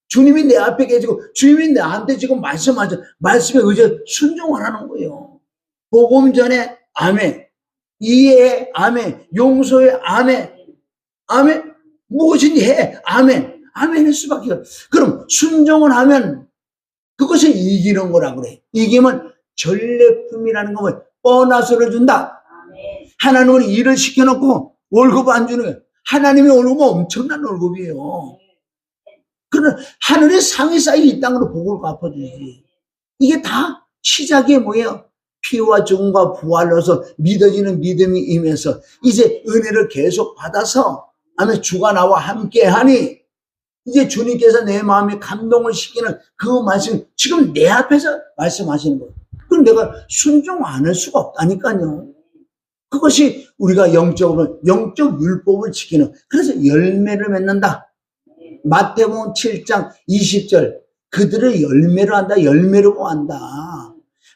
주님이 내 앞에 계시고 주님이 나한테 지금 말씀하죠. 말씀에 의지하여 순종을 하는 거예요. 복음 전에 아멘, 이해에 아멘, 용서에 아멘, 아멘. 무엇인지 해. 아멘. 아멘 할 수밖에 없어. 그럼 순종을 하면 그것을 이기는 거라 그래. 이기면 전례품이라는 거면 보너스를 준다. 하나님은 일을 시켜놓고 월급 안 주는 거예요. 하나님의 월급은 엄청난 월급이에요. 그러나 하늘의 상이 쌓여 이 땅으로 복을 갚아주지. 이게 다 시작이 뭐예요? 피와 죽음과 부활로서 믿어지는 믿음이 임해서 이제 은혜를 계속 받아서 아멘 주가 나와 함께하니 이제 주님께서 내 마음에 감동을 시키는 그 말씀 지금 내 앞에서 말씀하시는 거예요. 그럼 내가 순종 안 할 수가 없다니까요. 그것이 우리가 영적 율법을 지키는 그래서 열매를 맺는다. 마태복음 7장 20절 그들을 열매로 한다. 열매로 보한다.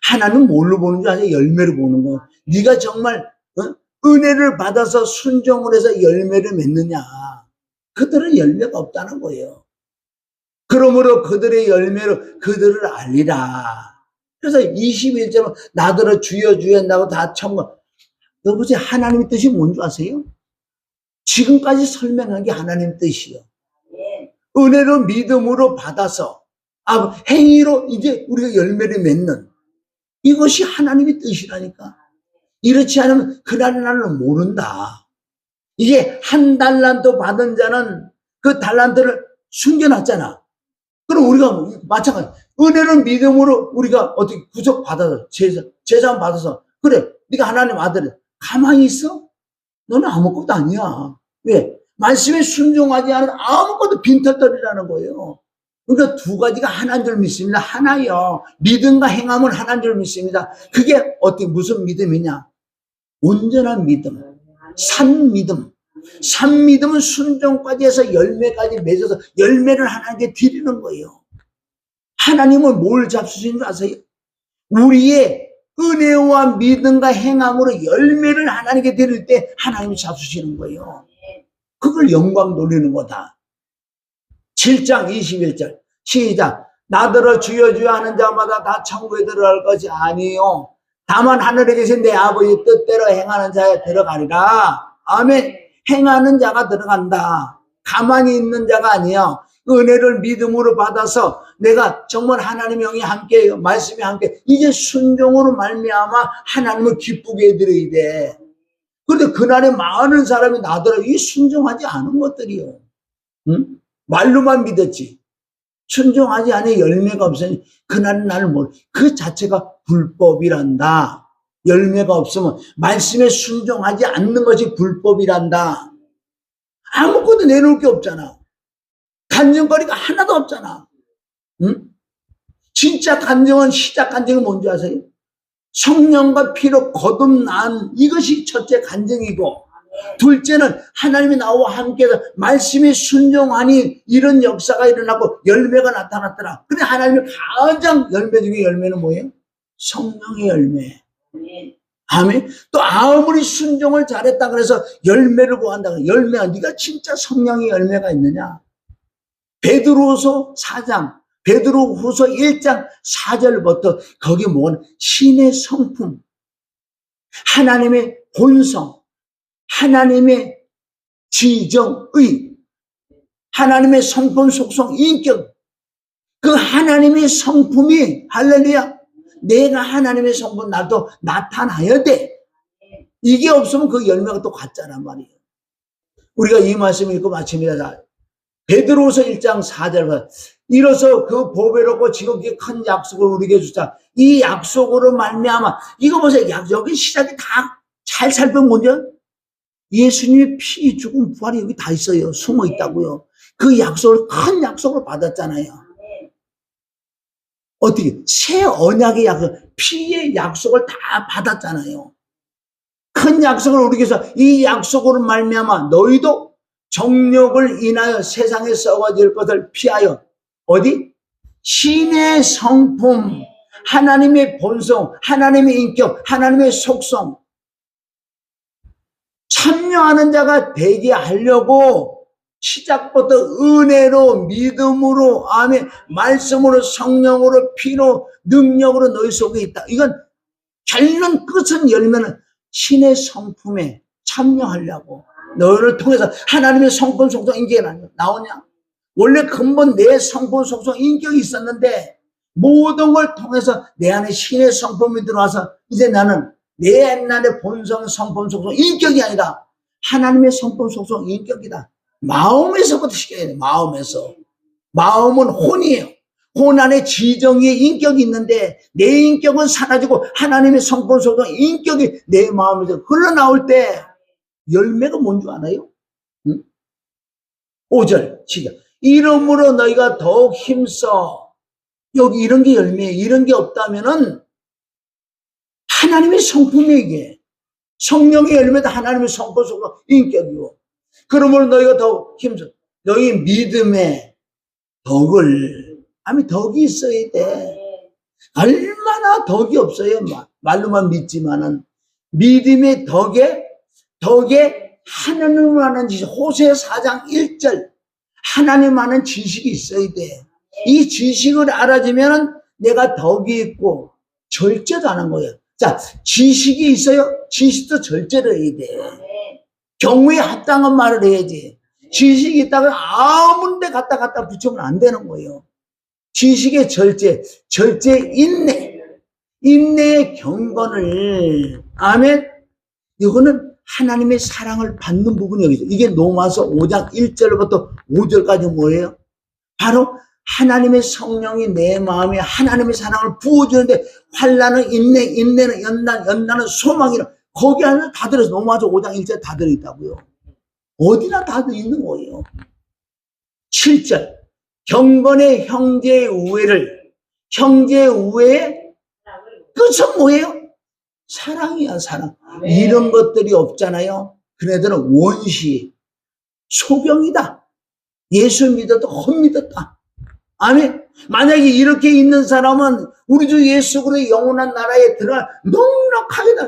하나님 뭘로 보는 줄 아세요? 열매로 보는 거. 네가 정말 은혜를 받아서 순종을 해서 열매를 맺느냐. 그들은 열매가 없다는 거예요. 그러므로 그들의 열매로 그들을 알리라. 그래서 21절은 나더러 주여 주여 한다고 다 청구. 여보세요. 하나님의 뜻이 뭔지 아세요? 지금까지 설명한 게 하나님 뜻이요. 은혜로 믿음으로 받아서 행위로 이제 우리가 열매를 맺는 이것이 하나님의 뜻이라니까. 이렇지 않으면 그날의 날은 모른다. 이게 한 달란트 받은 자는 그 달란트를 숨겨놨잖아. 그럼 우리가 마찬가지. 은혜는 믿음으로 우리가 어떻게 구속 받아서 제사함 받아서 그래 네가 하나님 아들이야. 가만히 있어? 너는 아무것도 아니야. 왜? 말씀에 순종하지 않은 아무것도 빈털터리라는 거예요. 그러니까 두 가지가 하나인 줄 믿습니다. 하나요. 믿음과 행함은 하나인 줄 믿습니다. 그게 어떻게 무슨 믿음이냐? 온전한 믿음, 산 믿음. 산 믿음은 순종까지 해서 열매까지 맺어서 열매를 하나님께 드리는 거예요. 하나님은 뭘 잡수시는 줄 아세요? 우리의 은혜와 믿음과 행함으로 열매를 하나님께 드릴 때 하나님이 잡수시는 거예요. 그걸 영광 돌리는 거다. 7장 21절 시작. 나더러 주여 주여 하는 자마다 다 천국에 들어갈 것이 아니요 다만 하늘에 계신 내 아버지 뜻대로 행하는 자에 들어가리라. 아멘. 행하는 자가 들어간다. 가만히 있는 자가 아니야. 은혜를 믿음으로 받아서 내가 정말 하나님의 영이 함께 말씀이 함께 이제 순종으로 말미암아 하나님을 기쁘게 해드려야 돼. 그런데 그날에 많은 사람이 나더러 이 순종하지 않은 것들이요. 응? 말로만 믿었지. 순종하지 않은 열매가 없으니 그날은 나를 모르. 그 자체가 불법이란다. 열매가 없으면 말씀에 순종하지 않는 것이 불법이란다. 아무것도 내놓을 게 없잖아. 간증거리가 하나도 없잖아. 응? 진짜 간증은 시작 간증이 뭔지 아세요? 성령과 피로 거듭난 이것이 첫째 간증이고 둘째는 하나님이 나와 함께해서 말씀에 순종하니 이런 역사가 일어나고 열매가 나타났더라. 근데 하나님의 가장 열매 중에 열매는 뭐예요? 성령의 열매. 아멘. 또 아무리 순종을 잘했다 그래서 열매를 구한다. 열매가 네가 진짜 성령의 열매가 있느냐? 베드로후서 4장, 베드로후서 1장 4절부터 거기 뭐는 신의 성품, 하나님의 본성, 하나님의 지정의, 하나님의 성품, 속성, 인격, 그 하나님의 성품이 할렐루야. 내가 하나님의 성품 나도 나타나야 돼. 이게 없으면 그 열매가 또 같잖아 말이에요. 우리가 이 말씀 읽고 마칩니다. 베드로후서 1장 4절 이로써 그 보배롭고 지극히 큰 약속을 우리에게 주자. 이 약속으로 말미암아 이거 보세요. 여기 시작이 다 잘 살펴보면 뭐죠? 예수님의 피, 죽음, 부활이 여기 다 있어요. 숨어 있다고요. 그 약속을 큰 약속을 받았잖아요. 어떻게 새 언약의 약속, 피의 약속을 다 받았잖아요. 큰 약속을 우리에게서 이 약속으로 말미암아 너희도 정욕을 인하여 세상에 썩어질 것을 피하여 어디? 신의 성품, 하나님의 본성, 하나님의 인격, 하나님의 속성 참여하는 자가 되게 하려고 시작부터 은혜로 믿음으로 아멘 말씀으로 성령으로 피로 능력으로 너희 속에 있다. 이건 결론 끝은 열매는 신의 성품에 참여하려고 너희를 통해서 하나님의 성품 속성 인격이 나오냐? 원래 근본 내 성품 속성 인격이 있었는데 모든 걸 통해서 내 안에 신의 성품이 들어와서 이제 나는 내 옛날의 본성 성품 속성 인격이 아니라 하나님의 성품 속성 인격이다. 마음에서부터 시켜야 돼. 마음에서. 마음은 혼이에요. 혼 안에 지정의 인격이 있는데 내 인격은 사라지고 하나님의 성품 속성 인격이 내 마음에서 흘러나올 때 열매가 뭔 줄 알아요? 응? 5절 시작. 이름으로 너희가 더욱 힘써. 여기 이런 게 열매예요. 이런 게 없다면은 하나님의 성품이에요. 이게 성령의 열매도 하나님의 성품 속성 인격이고 그러므로 너희가 더욱 힘써. 너희 믿음에 덕을 아니 덕이 있어야 돼. 얼마나 덕이 없어요. 말로만 믿지만은 믿음의 덕에 하나님을 아는 지식 호세 4장 1절 하나님 아는 지식이 있어야 돼. 이 지식을 알아주면 내가 덕이 있고 절제도 하는 거예요. 자, 지식이 있어요. 지식도 절제를 해야 돼. 경우에 합당한 말을 해야지. 지식이 있다가 아무 데 갖다 붙이면 안 되는 거예요. 지식의 절제 인내의 경건을 아멘. 이거는 하나님의 사랑을 받는 부분이 여기 있어요. 이게 로마서 5장 1절부터 5절까지 뭐예요? 바로 하나님의 성령이 내 마음에 하나님의 사랑을 부어주는데 환난은 인내, 인내는 연단은 소망이라 거기 안에 다 들어있어. 로마서 5장 1절 다 들어있다고요. 어디나 다 들어있는 거예요. 7절 경건의 형제의 우애를 형제의 우애의 끝은 뭐예요? 사랑이야 사랑. 이런 것들이 없잖아요. 그네들은 원시 소경이다. 예수 믿어도 헛믿었다. 아멘. 만약에 이렇게 있는 사람은 우리 주 예수 그리스도의 영원한 나라에 들어가 넉넉하게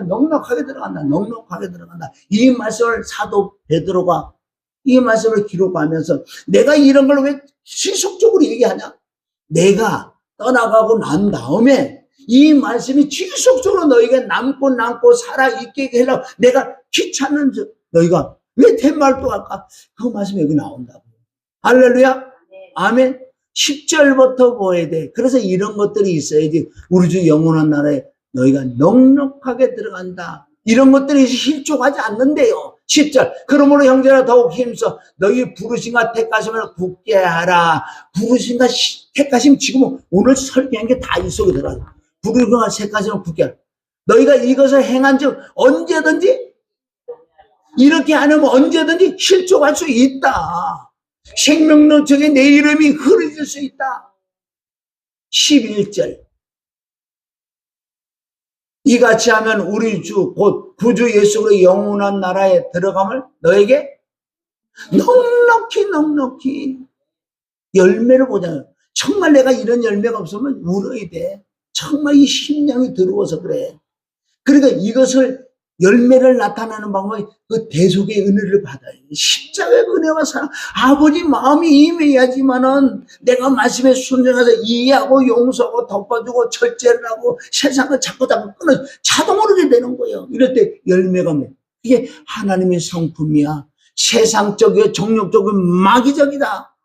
들어간다. 이 말씀을 사도 베드로가 이 말씀을 기록하면서 내가 이런 걸 왜 시속적으로 얘기하냐? 내가 떠나가고 난 다음에 이 말씀이 지속적으로 너희가 남고 살아있게 하려고 내가 귀찮은 너희가 왜 팻말도 할까? 그 말씀이 여기 나온다고. 할렐루야. 아멘. 10절부터 보아야 돼. 그래서 이런 것들이 있어야지 우리 주 영원한 나라에 너희가 넉넉하게 들어간다. 이런 것들이 실족하지 않는데요. 10절. 그러므로 형제라 더욱 힘써 너희 부르심과 택하심을 굳게 하라. 부르심과 택하심 지금 오늘 설교한 게 다 이 속에 들어가요. 부르심과 택하심을 굳게 하라. 너희가 이것을 행한 즉 언제든지 이렇게 안 하면 언제든지 실족할 수 있다. 생명노책에 내 이름이 흐려질 수 있다. 11절. 이같이 하면 우리 주 곧 구주 예수로 영원한 나라에 들어감을 너에게 넉넉히 열매를 보잖아요. 정말 내가 이런 열매가 없으면 울어야 돼. 정말 이 심령이 더러워서 그래. 그러니까 이것을 열매를 나타내는 방법이 그 대속의 은혜를 받아야 돼. 십자가의 은혜와 사랑. 아버지 마음이 임해야지만은 내가 말씀에 순종해서 이해하고 용서하고 덮어주고 절제를 하고 세상을 자꾸 끊어 자동으로 되는 거예요. 이럴 때 열매가 뭐? 이게 하나님의 성품이야. 세상적이고 정욕적이고 마귀적이다.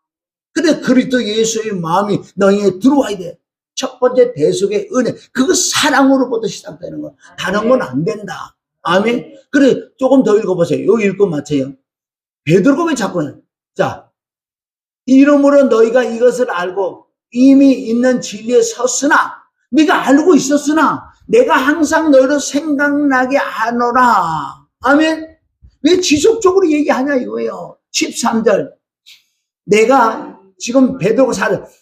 근데 그리스도 예수의 마음이 너희에 들어와야 돼. 첫 번째 대속의 은혜. 그거 사랑으로부터 시작되는 거야. 다른 건 안 된다. 아멘. 그래, 조금 더 읽어보세요. 여기 읽고 마쳐요. 베드로가 왜 자꾸 해? 자, 이러므로 너희가 이것을 알고 이미 있는 진리에 섰으나, 네가 알고 있었으나, 내가 항상 너희를 생각나게 하노라. 아멘. 왜 지속적으로 얘기하냐 이거예요. 13절. 내가 지금 베드로가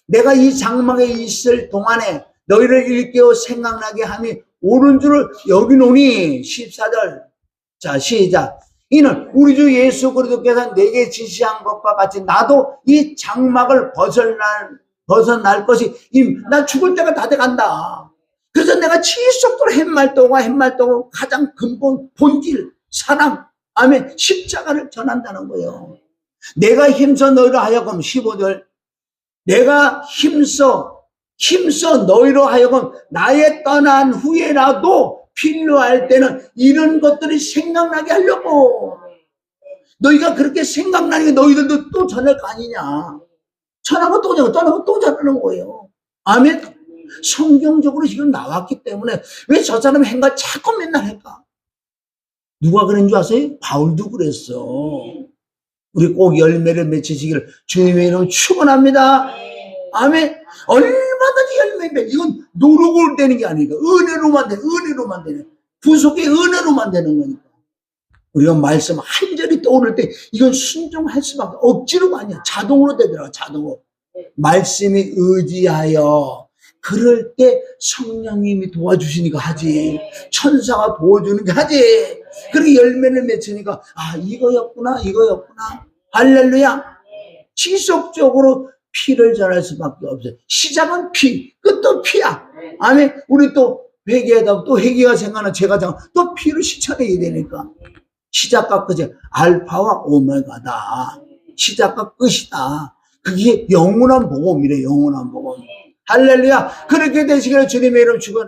내가 이 장막에 있을 동안에 너희를 일깨워 생각나게 하니 옳은 줄을 여기노니. 14절. 자, 시작. 이는 우리 주 예수 그리스도께서 내게 지시한 것과 같이 나도 이 장막을 벗어날 것이 나 죽을 때가 다 돼간다. 그래서 내가 지속적으로 햇말도고 가장 근본 본질 사랑 아멘 십자가를 전한다는 거예요. 내가 힘써 너희로 하여금 15절 내가 힘써 너희로 하여금 나의 떠난 후에라도 필요할 때는 이런 것들이 생각나게 하려고. 너희가 그렇게 생각나는 게 너희들도 또 전할 거 아니냐. 전하고 또 전하고 떠나고 또 전하는 거예요. 아멘. 성경적으로 지금 나왔기 때문에 왜 저 사람이 행가 자꾸 맨날 할까? 누가 그런 줄 아세요? 바울도 그랬어. 우리 꼭 열매를 맺히시기를 주님의 이름으로 축원합니다. 아멘. 얼마든지 열매 맺. 이건 노력을 되는 게 아니니까 은혜로만 되는 구속의 은혜로만 되는 거니까. 우리가 말씀 한 절이 떠오를 때 이건 순종할 수밖에 억지로가 아니야. 자동으로 되더라고. 자동으로. 말씀이 의지하여 그럴 때 성령님이 도와주시니까 하지. 천사가 도와주는 게 하지. 그렇게 열매를 맺으니까 이거였구나. 할렐루야. 지속적으로 피를 전할 수밖에 없어요. 시작은 피, 끝도 피야. 아멘. 우리 또 회개하다 또 회개가 생각나 제가 또 피를 실천해야 되니까. 시작과 끝이 알파와 오메가다. 시작과 끝이다. 그게 영원한 복음이래. 영원한 복음. 할렐루야. 그렇게 되시기를 주님의 이름 축원.